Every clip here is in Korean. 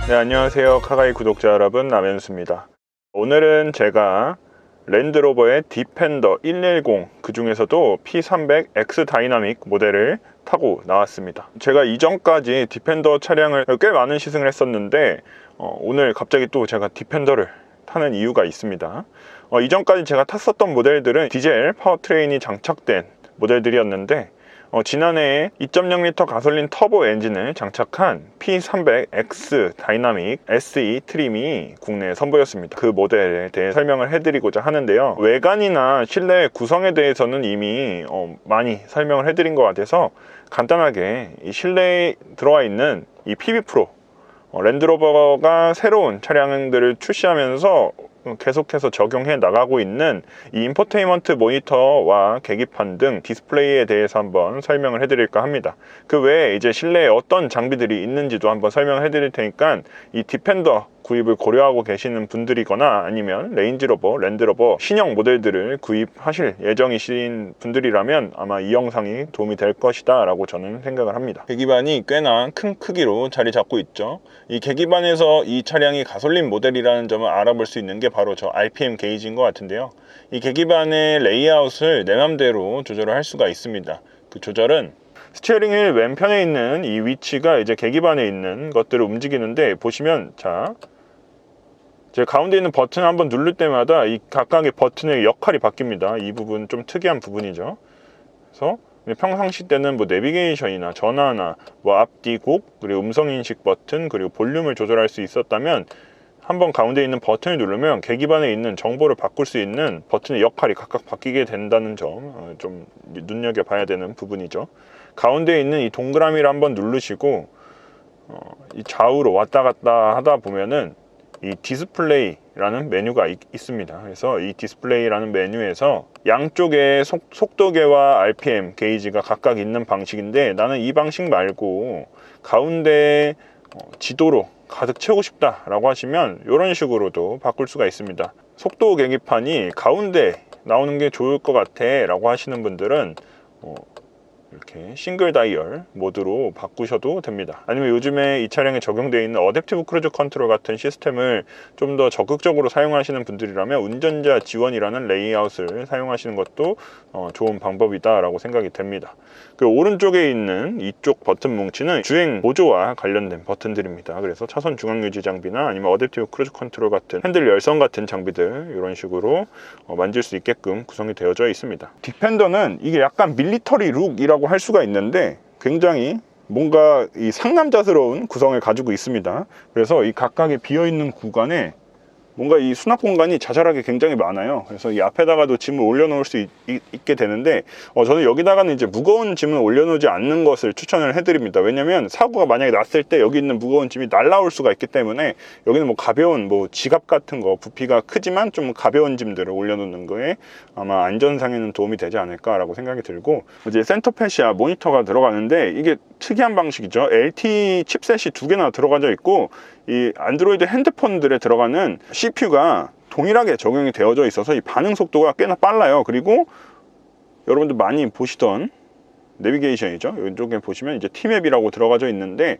네, 안녕하세요. 카가이 구독자 여러분, 남현수입니다. 오늘은 제가 랜드로버의 디펜더 110, 그 중에서도 P300 X 다이나믹 모델을 타고 나왔습니다. 제가 이전까지 디펜더 차량을 꽤 많은 시승을 했었는데 오늘 갑자기 또 제가 디펜더를 타는 이유가 있습니다. 이전까지 제가 탔었던 모델들은 디젤 파워트레인이 장착된 모델들이었는데 지난해에 2.0L 가솔린 터보 엔진을 장착한 P300X 다이나믹 SE 트림이 국내에 선보였습니다. 그 모델에 대해 설명을 해드리고자 하는데요. 외관이나 실내 구성에 대해서는 이미 많이 설명을 해드린 것 같아서 간단하게 이 실내에 들어와 있는 이 PB 프로 랜드로버가 새로운 차량들을 출시하면서 계속해서 적용해 나가고 있는 이 인포테인먼트 모니터와 계기판 등 디스플레이에 대해서 한번 설명을 해드릴까 합니다. 그 외에 이제 실내에 어떤 장비들이 있는지도 한번 설명을 해드릴 테니까 이 디펜더 구입을 고려하고 계시는 분들이거나 아니면 레인지로버, 랜드로버 신형 모델들을 구입하실 예정이신 분들이라면 아마 이 영상이 도움이 될 것이다 라고 저는 생각을 합니다. 계기판이 꽤나 큰 크기로 자리 잡고 있죠. 이 계기판에서 이 차량이 가솔린 모델이라는 점을 알아볼 수 있는 게 바로 저 RPM 게이지인 것 같은데요. 이 계기판의 레이아웃을 내 맘대로 조절을 할 수가 있습니다. 그 조절은 스티어링 휠 왼편에 있는 이 위치가 이제 계기판에 있는 것들을 움직이는데, 보시면 자, 제가 가운데 있는 버튼을 한번 누를 때마다 이 각각의 버튼의 역할이 바뀝니다. 이 부분 좀 특이한 부분이죠. 그래서 평상시 때는 뭐 내비게이션이나 전화나 뭐 앞뒤 곡, 그리고 음성 인식 버튼, 그리고 볼륨을 조절할 수 있었다면 한번 가운데 있는 버튼을 누르면 계기판에 있는 정보를 바꿀 수 있는 버튼의 역할이 각각 바뀌게 된다는 점 좀 눈여겨봐야 되는 부분이죠. 가운데 있는 이 동그라미를 한번 누르시고 이 좌우로 왔다 갔다 하다 보면은 이 디스플레이라는 메뉴가 있습니다. 그래서 이 디스플레이라는 메뉴에서 양쪽에 속도계와 RPM 게이지가 각각 있는 방식인데, 나는 이 방식 말고 가운데 지도로 가득 채우고 싶다 라고 하시면 이런 식으로도 바꿀 수가 있습니다. 속도 계기판이 가운데 나오는 게 좋을 것 같아 라고 하시는 분들은 이렇게 싱글 다이얼 모드로 바꾸셔도 됩니다. 아니면 요즘에 이 차량에 적용되어 있는 어댑티브 크루즈 컨트롤 같은 시스템을 좀 더 적극적으로 사용하시는 분들이라면 운전자 지원이라는 레이아웃을 사용하시는 것도 좋은 방법이다 라고 생각이 됩니다. 그 오른쪽에 있는 이쪽 버튼 뭉치는 주행 보조와 관련된 버튼들입니다. 그래서 차선 중앙 유지 장비나 아니면 어댑티브 크루즈 컨트롤 같은 핸들 열선 같은 장비들 이런 식으로 만질 수 있게끔 구성이 되어져 있습니다. 디펜더는 이게 약간 밀리터리 룩이라고 할 수가 있는데 굉장히 뭔가 이 상남자스러운 구성을 가지고 있습니다. 그래서 이 각각의 비어있는 구간에 뭔가 이 수납 공간이 자잘하게 굉장히 많아요. 그래서 이 앞에다가도 짐을 올려놓을 수 있게 되는데 저는 여기다가는 이제 무거운 짐을 올려놓지 않는 것을 추천을 해드립니다. 왜냐면 사고가 만약에 났을 때 여기 있는 무거운 짐이 날라올 수가 있기 때문에 여기는 뭐 가벼운 뭐 지갑 같은 거, 부피가 크지만 좀 가벼운 짐들을 올려놓는 거에 아마 안전상에는 도움이 되지 않을까라고 생각이 들고, 이제 센터패시아 모니터가 들어가는데 이게 특이한 방식이죠. LTE 칩셋이 2개나 들어가져 있고 이 안드로이드 핸드폰들에 들어가는 CPU가 동일하게 적용이 되어져 있어서 이 반응 속도가 꽤나 빨라요. 그리고 여러분들 많이 보시던 내비게이션이죠. 이쪽에 보시면 이제 T맵이라고 들어가져 있는데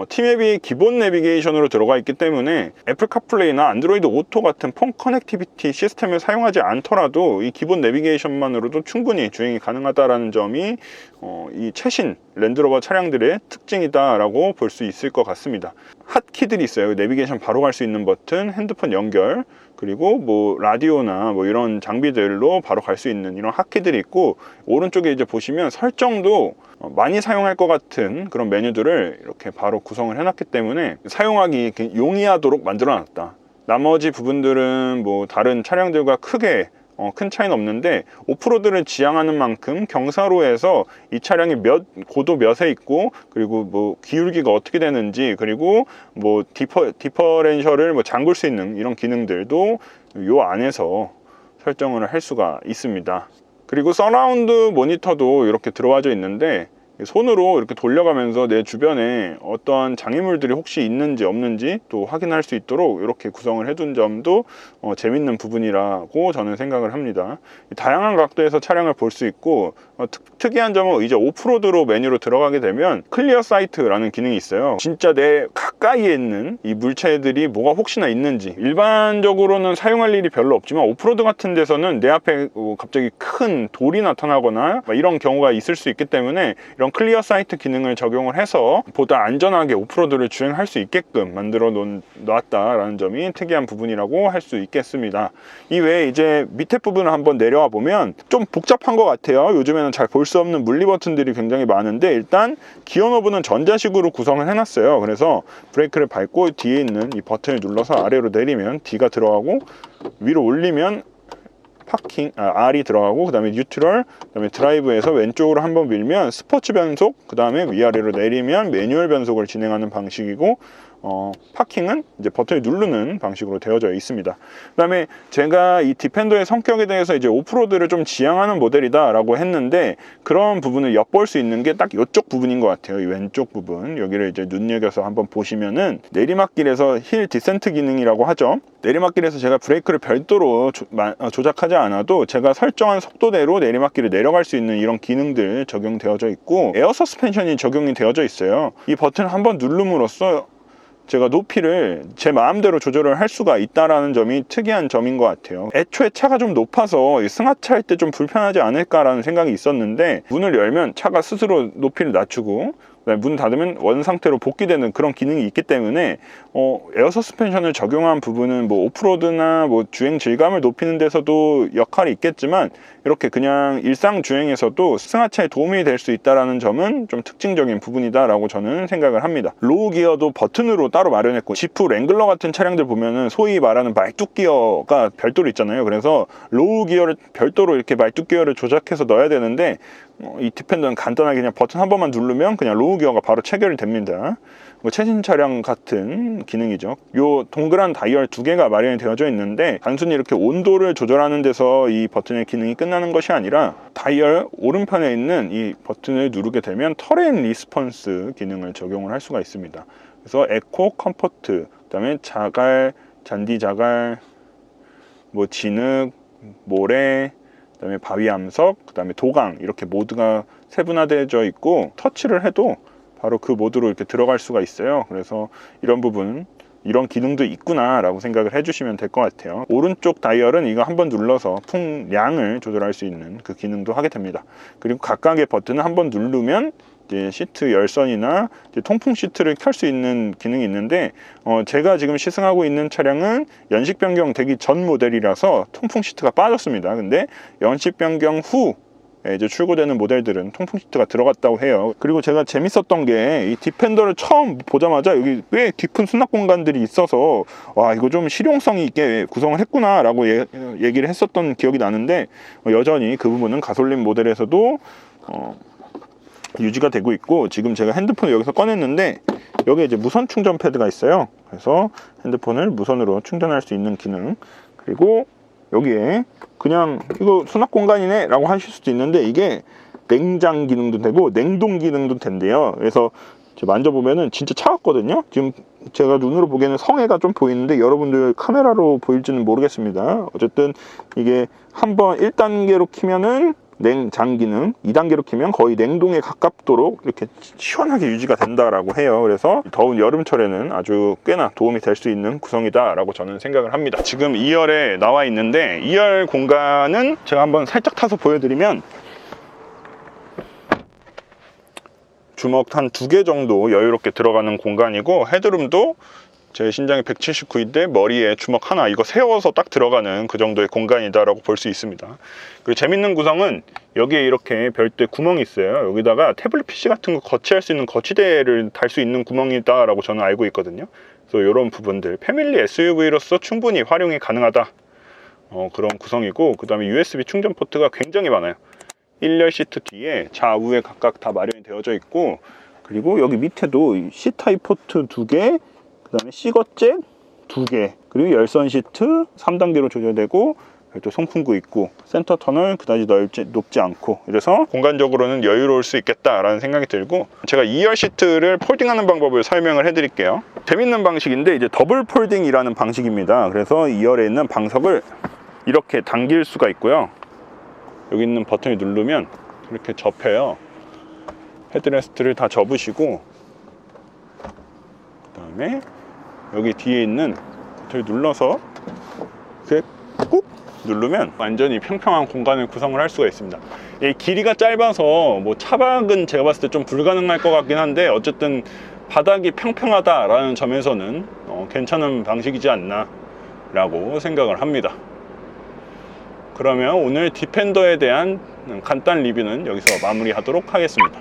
T맵이 기본 내비게이션으로 들어가 있기 때문에 애플 카플레이나 안드로이드 오토 같은 폰 커넥티비티 시스템을 사용하지 않더라도 이 기본 내비게이션만으로도 충분히 주행이 가능하다는 점이 이 최신 랜드로버 차량들의 특징이다라고 볼 수 있을 것 같습니다. 핫키들이 있어요. 내비게이션 바로 갈 수 있는 버튼, 핸드폰 연결, 그리고 뭐 라디오나 뭐 이런 장비들로 바로 갈 수 있는 이런 핫키들이 있고, 오른쪽에 이제 보시면 설정도 많이 사용할 것 같은 그런 메뉴들을 이렇게 바로 구성을 해놨기 때문에 사용하기 용이하도록 만들어 놨다. 나머지 부분들은 뭐 다른 차량들과 크게 큰 차이는 없는데, 오프로드를 지향하는 만큼 경사로에서 이 차량이 고도 몇에 있고, 그리고 뭐 기울기가 어떻게 되는지, 그리고 뭐 디퍼렌셜을 뭐 잠글 수 있는 이런 기능들도 요 안에서 설정을 할 수가 있습니다. 그리고 서라운드 모니터도 이렇게 들어와져 있는데 손으로 이렇게 돌려가면서 내 주변에 어떠한 장애물들이 혹시 있는지 없는지 또 확인할 수 있도록 이렇게 구성을 해둔 점도 재밌는 부분이라고 저는 생각을 합니다. 다양한 각도에서 차량을 볼 수 있고 특이한 점은 이제 오프로드로 메뉴로 들어가게 되면 클리어 사이트라는 기능이 있어요. 진짜 내 가까이에 있는 이 물체들이 뭐가 혹시나 있는지, 일반적으로는 사용할 일이 별로 없지만 오프로드 같은 데서는 내 앞에 갑자기 큰 돌이 나타나거나 이런 경우가 있을 수 있기 때문에 이런 클리어 사이트 기능을 적용을 해서 보다 안전하게 오프로드를 주행할 수 있게끔 만들어 놨다라는 점이 특이한 부분이라고 할 수 있겠습니다. 이외에 이제 밑에 부분을 한번 내려와 보면 좀 복잡한 것 같아요. 요즘에는 잘 볼 수 없는 물리 버튼들이 굉장히 많은데, 일단 기어 노브는 전자식으로 구성을 해놨어요. 그래서 브레이크를 밟고 뒤에 있는 이 버튼을 눌러서 아래로 내리면 D가 들어가고, 위로 올리면 R이 들어가고, 그 다음에 뉴트럴, 그 다음에 드라이브에서 왼쪽으로 한번 밀면 스포츠 변속, 그 다음에 위아래로 내리면 매뉴얼 변속을 진행하는 방식이고, 파킹은 이제 버튼을 누르는 방식으로 되어져 있습니다. 그 다음에 제가 이 디펜더의 성격에 대해서 이제 오프로드를 좀 지향하는 모델이다 라고 했는데, 그런 부분을 엿볼 수 있는 게 딱 이쪽 부분인 것 같아요. 이 왼쪽 부분, 여기를 이제 눈여겨서 한번 보시면은 내리막길에서 힐 디센트 기능이라고 하죠. 내리막길에서 제가 브레이크를 별도로 조작하지 않아도 제가 설정한 속도대로 내리막길을 내려갈 수 있는 이런 기능들 적용되어져 있고, 에어 서스펜션이 적용이 되어져 있어요. 이 버튼을 한번 누름으로써 제가 높이를 제 마음대로 조절을 할 수가 있다는 점이 특이한 점인 것 같아요. 애초에 차가 좀 높아서 승하차 할 때 좀 불편하지 않을까라는 생각이 있었는데, 문을 열면 차가 스스로 높이를 낮추고 문 닫으면 원 상태로 복귀되는 그런 기능이 있기 때문에 에어 서스펜션을 적용한 부분은 뭐 오프로드나 뭐 주행 질감을 높이는 데서도 역할이 있겠지만, 이렇게 그냥 일상 주행에서도 승하차에 도움이 될 수 있다는 점은 좀 특징적인 부분이다라고 저는 생각을 합니다. 로우 기어도 버튼으로 따로 마련했고, 지프 랭글러 같은 차량들 보면은 소위 말하는 말뚝 기어가 별도로 있잖아요. 그래서 로우 기어를 별도로 이렇게 말뚝 기어를 조작해서 넣어야 되는데, 이 디펜더는 간단하게 그냥 버튼 한 번만 누르면 그냥 로우 기어가 바로 체결이 됩니다. 최신 차량 같은 기능이죠. 요 동그란 다이얼 두 개가 마련이 되어져 있는데, 단순히 이렇게 온도를 조절하는 데서 이 버튼의 기능이 끝나는 것이 아니라, 다이얼 오른편에 있는 이 버튼을 누르게 되면 터레인 리스폰스 기능을 적용을 할 수가 있습니다. 그래서 에코, 컴포트, 그 다음에 자갈, 잔디 자갈, 뭐 진흙, 모래, 그 다음에 바위 암석, 그 다음에 도강, 이렇게 모드가 세분화되어져 있고, 터치를 해도 바로 그 모드로 이렇게 들어갈 수가 있어요. 그래서 이런 부분, 이런 기능도 있구나 라고 생각을 해주시면 될 것 같아요. 오른쪽 다이얼은 이거 한번 눌러서 풍량을 조절할 수 있는 그 기능도 하게 됩니다. 그리고 각각의 버튼을 한번 누르면 이제 시트 열선이나 이제 통풍 시트를 켤 수 있는 기능이 있는데, 제가 지금 시승하고 있는 차량은 연식 변경 되기 전 모델이라서 통풍 시트가 빠졌습니다. 근데 연식 변경 후 이제 출고되는 모델들은 통풍 시트가 들어갔다고 해요. 그리고 제가 재밌었던 게, 이 디펜더를 처음 보자마자 여기 꽤 깊은 수납 공간들이 있어서 와, 이거 좀 실용성 있게 구성을 했구나 라고 얘기를 했었던 기억이 나는데, 여전히 그 부분은 가솔린 모델에서도 유지가 되고 있고, 지금 제가 핸드폰을 여기서 꺼냈는데 여기에 이제 무선 충전 패드가 있어요. 그래서 핸드폰을 무선으로 충전할 수 있는 기능, 그리고 여기에 그냥 이거 수납 공간이네 라고 하실 수도 있는데, 이게 냉장 기능도 되고 냉동 기능도 된대요. 그래서 만져보면은 진짜 차갑거든요. 지금 제가 눈으로 보기에는 성에가 좀 보이는데 여러분들 카메라로 보일지는 모르겠습니다. 어쨌든 이게 한번 1단계로 키면은 냉장 기능, 2단계로 키면 거의 냉동에 가깝도록 이렇게 시원하게 유지가 된다라고 해요. 그래서 더운 여름철에는 아주 꽤나 도움이 될 수 있는 구성이다 라고 저는 생각을 합니다. 지금 2열에 나와 있는데, 2열 공간은 제가 한번 살짝 타서 보여드리면, 주먹 한 2개 정도 여유롭게 들어가는 공간이고, 헤드룸도 제 신장이 179인데 머리에 주먹 하나 이거 세워서 딱 들어가는 그 정도의 공간이다라고 볼 수 있습니다. 그리고 재밌는 구성은 여기에 이렇게 별도의 구멍이 있어요. 여기다가 태블릿 PC 같은 거 거치할 수 있는 거치대를 달 수 있는 구멍이다라고 저는 알고 있거든요. 그래서 이런 부분들 패밀리 SUV로서 충분히 활용이 가능하다, 그런 구성이고, 그 다음에 USB 충전 포트가 굉장히 많아요. 1열 시트 뒤에 좌우에 각각 다 마련이 되어져 있고, 그리고 여기 밑에도 C타입 포트 2개, 그 다음에 C거잭 2개, 그리고 열선 시트 3단계로 조절되고, 또 송풍구 있고 센터 터널 그다지 높지 않고, 그래서 공간적으로는 여유로울 수 있겠다라는 생각이 들고, 제가 2열 시트를 폴딩하는 방법을 설명을 해드릴게요. 재밌는 방식인데 이제 더블 폴딩이라는 방식입니다. 그래서 2열에 있는 방석을 이렇게 당길 수가 있고요. 여기 있는 버튼을 누르면 이렇게 접혀요. 헤드레스트를 다 접으시고, 그 다음에 여기 뒤에 있는 버튼을 눌러서 이렇게 꾹 누르면 완전히 평평한 공간을 구성을 할 수가 있습니다. 이 길이가 짧아서 뭐 차박은 제가 봤을 때 좀 불가능할 것 같긴 한데, 어쨌든 바닥이 평평하다라는 점에서는 괜찮은 방식이지 않나 라고 생각을 합니다. 그러면 오늘 디펜더에 대한 간단 리뷰는 여기서 마무리하도록 하겠습니다.